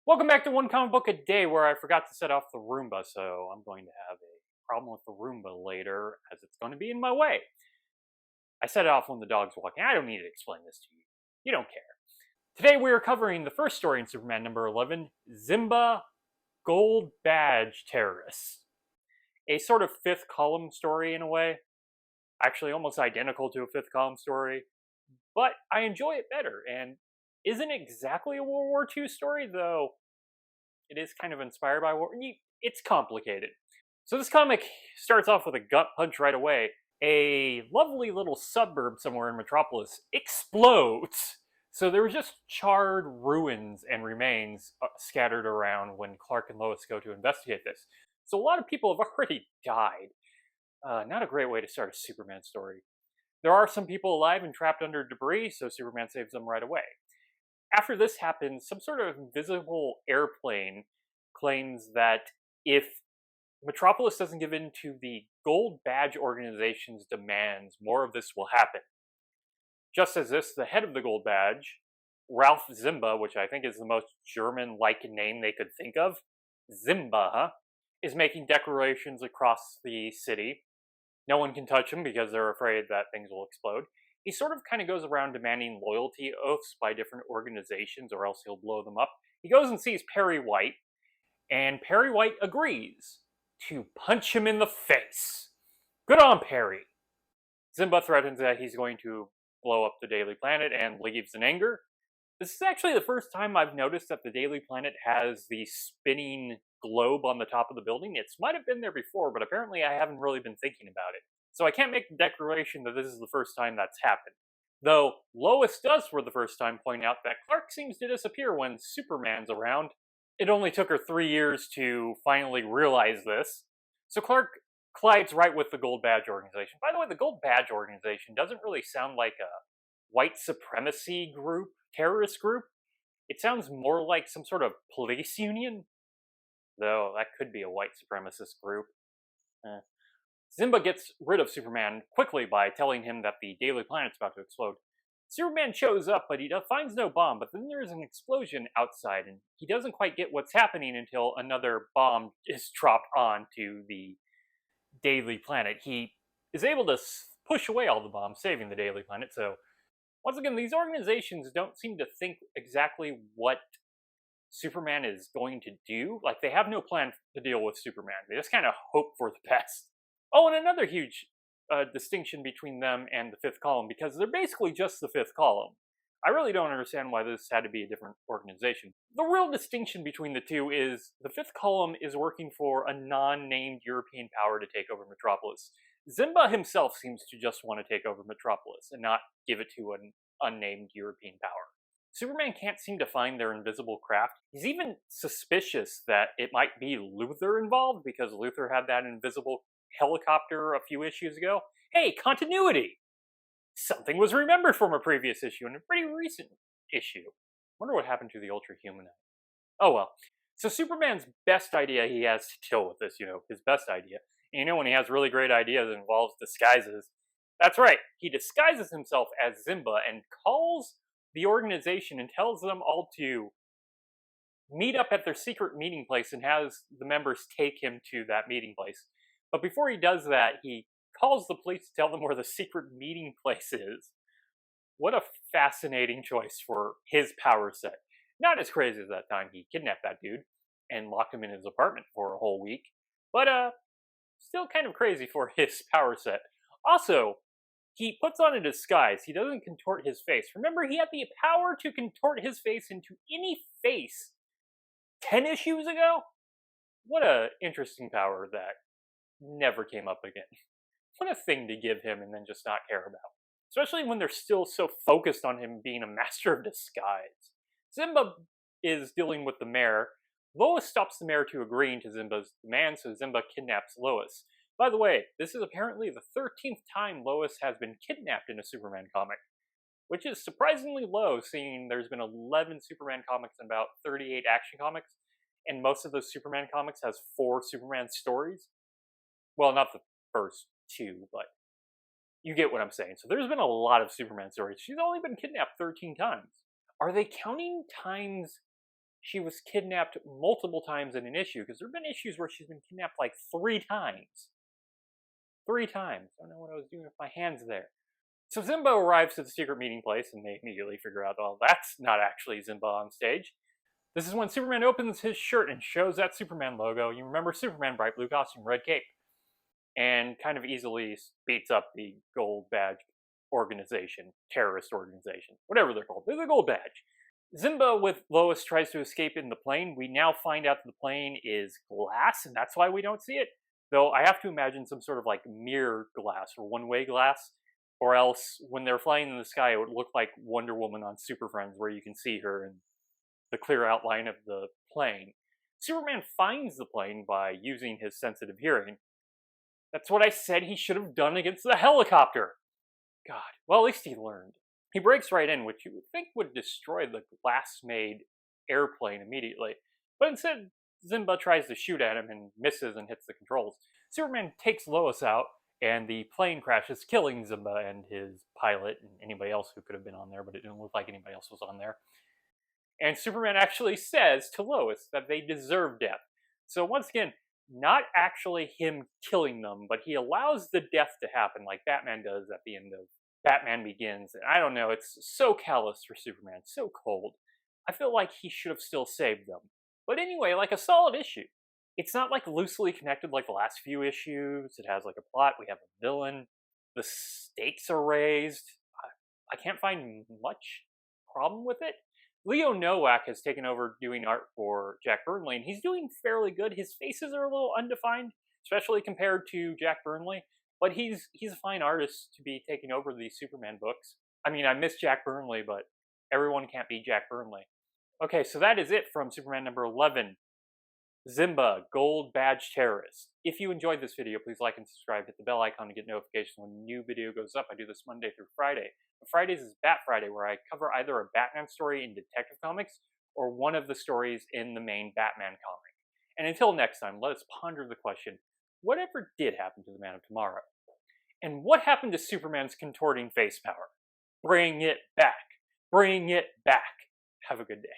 Welcome back to One Comic Book a Day, where I forgot to set off the Roomba, so I'm going to have a problem with the Roomba later, as it's going to be in my way. I set it off when the dog's walking. I don't need to explain this to you. You don't care. Today we are covering the first story in Superman number 11, Zimba Gold Badge Terrorists. A sort of fifth column story in a way. Actually almost identical to a fifth column story. But I enjoy it better, and isn't exactly a World War II story, though it is kind of inspired by War. It's complicated. So this comic starts off with a gut punch right away. A lovely little suburb somewhere in Metropolis explodes. So there were just charred ruins and remains scattered around when Clark and Lois go to investigate this. So a lot of people have already died. Not a great way to start a Superman story. There are some people alive and trapped under debris, so Superman saves them right away. After this happens, some sort of invisible airplane claims that if Metropolis doesn't give in to the Gold Badge organization's demands, more of this will happen. Just as this, the head of the Gold Badge, Ralph Zimba, which I think is the most German-like name they could think of, Zimba, is making declarations across the city. No one can touch him because they're afraid that things will explode. He sort of kind of goes around demanding loyalty oaths by different organizations or else he'll blow them up. He goes and sees Perry White, and Perry White agrees to punch him in the face. Good on Perry. Zimba threatens that he's going to blow up the Daily Planet and leaves in anger. This is actually the first time I've noticed that the Daily Planet has the spinning globe on the top of the building. It might have been there before, but apparently I haven't really been thinking about it. So I can't make the declaration that this is the first time that's happened. Though Lois does for the first time point out that Clark seems to disappear when Superman's around. It only took her 3 years to finally realize this. So Clark collides right with the Gold Badge organization. By the way, the Gold Badge organization doesn't really sound like a white supremacy group, terrorist group. It sounds more like some sort of police union. Though that could be a white supremacist group. Zimba gets rid of Superman quickly by telling him that the Daily Planet's about to explode. Superman shows up, but he finds no bomb, but then there's an explosion outside, and he doesn't quite get what's happening until another bomb is dropped onto the Daily Planet. He is able to push away all the bombs, saving the Daily Planet, so once again, these organizations don't seem to think exactly what Superman is going to do. Like, they have no plan to deal with Superman. They just kind of hope for the best. Oh, and another huge distinction between them and the fifth column, because they're basically just the fifth column. I really don't understand why this had to be a different organization. The real distinction between the two is the fifth column is working for a non-named European power to take over Metropolis. Zimba himself seems to just want to take over Metropolis and not give it to an unnamed European power. Superman can't seem to find their invisible craft. He's even suspicious that it might be Luthor involved, because Luthor had that invisible helicopter a few issues ago. Hey, continuity! Something was remembered from a previous issue, and a pretty recent issue. Wonder what happened to the Ultra Humanite. Oh well. So Superman's best idea, he has to deal with this, his best idea. And when he has really great ideas, it involves disguises. That's right, he disguises himself as Zimba and calls the organization and tells them all to meet up at their secret meeting place and has the members take him to that meeting place. But before he does that, he calls the police to tell them where the secret meeting place is. What a fascinating choice for his power set. Not as crazy as that time he kidnapped that dude and locked him in his apartment for a whole week, but still kind of crazy for his power set. Also, he puts on a disguise. He doesn't contort his face. Remember, he had the power to contort his face into any face 10 issues ago? What a interesting power that never came up again. What a thing to give him and then just not care about. Especially when they're still so focused on him being a master of disguise. Zimba is dealing with the mayor. Lois stops the mayor to agreeing to Zimba's demand, so Zimba kidnaps Lois. By the way, this is apparently the 13th time Lois has been kidnapped in a Superman comic, which is surprisingly low, seeing there's been 11 Superman comics and about 38 Action Comics, and most of those Superman comics has 4 Superman stories. Well, not the first 2, but you get what I'm saying. So there's been a lot of Superman stories. She's only been kidnapped 13 times. Are they counting times she was kidnapped multiple times in an issue, because there have been issues where she's been kidnapped like 3 times. 3 times. I don't know what I was doing with my hands there. So Zimba arrives at the secret meeting place, and they immediately figure out, oh, that's not actually Zimba on stage. This is when Superman opens his shirt and shows that Superman logo. You remember Superman, bright blue costume, red cape. And kind of easily beats up the Gold Badge organization, terrorist organization, whatever they're called. They're the Gold Badge. Zimba with Lois tries to escape in the plane. We now find out that the plane is glass, and that's why we don't see it. Though I have to imagine some sort of like mirror glass or one-way glass, or else when they're flying in the sky, it would look like Wonder Woman on Super Friends, where you can see her in the clear outline of the plane. Superman finds the plane by using his sensitive hearing. That's what I said he should have done against the helicopter. God. Well, at least he learned. He breaks right in, which you would think would destroy the glass-made airplane immediately. But instead, Zimba tries to shoot at him and misses and hits the controls. Superman takes Lois out, and the plane crashes, killing Zimba and his pilot and anybody else who could have been on there, but it didn't look like anybody else was on there. And Superman actually says to Lois that they deserve death. So once again, not actually him killing them, but he allows the death to happen like Batman does at the end of Batman Begins. And I don't know, it's so callous for Superman, so cold. I feel like he should have still saved them. But anyway, like a solid issue. It's not like loosely connected like the last few issues. It has like a plot, we have a villain, the stakes are raised. I can't find much problem with it. Leo Nowak has taken over doing art for Jack Burnley, and he's doing fairly good. His faces are a little undefined, especially compared to Jack Burnley, but he's a fine artist to be taking over these Superman books. I mean, I miss Jack Burnley, but everyone can't be Jack Burnley. Okay, so that is it from Superman number 11, Zimba Gold Badge Terrorists. If you enjoyed this video, please like and subscribe. Hit the bell icon to get notifications when a new video goes up. I do this Monday through Friday. Fridays is Bat Friday, where I cover either a Batman story in Detective Comics or one of the stories in the main Batman comic. And until next time, let us ponder the question, whatever did happen to the Man of Tomorrow? And what happened to Superman's contorting face power? Bring it back. Bring it back. Have a good day.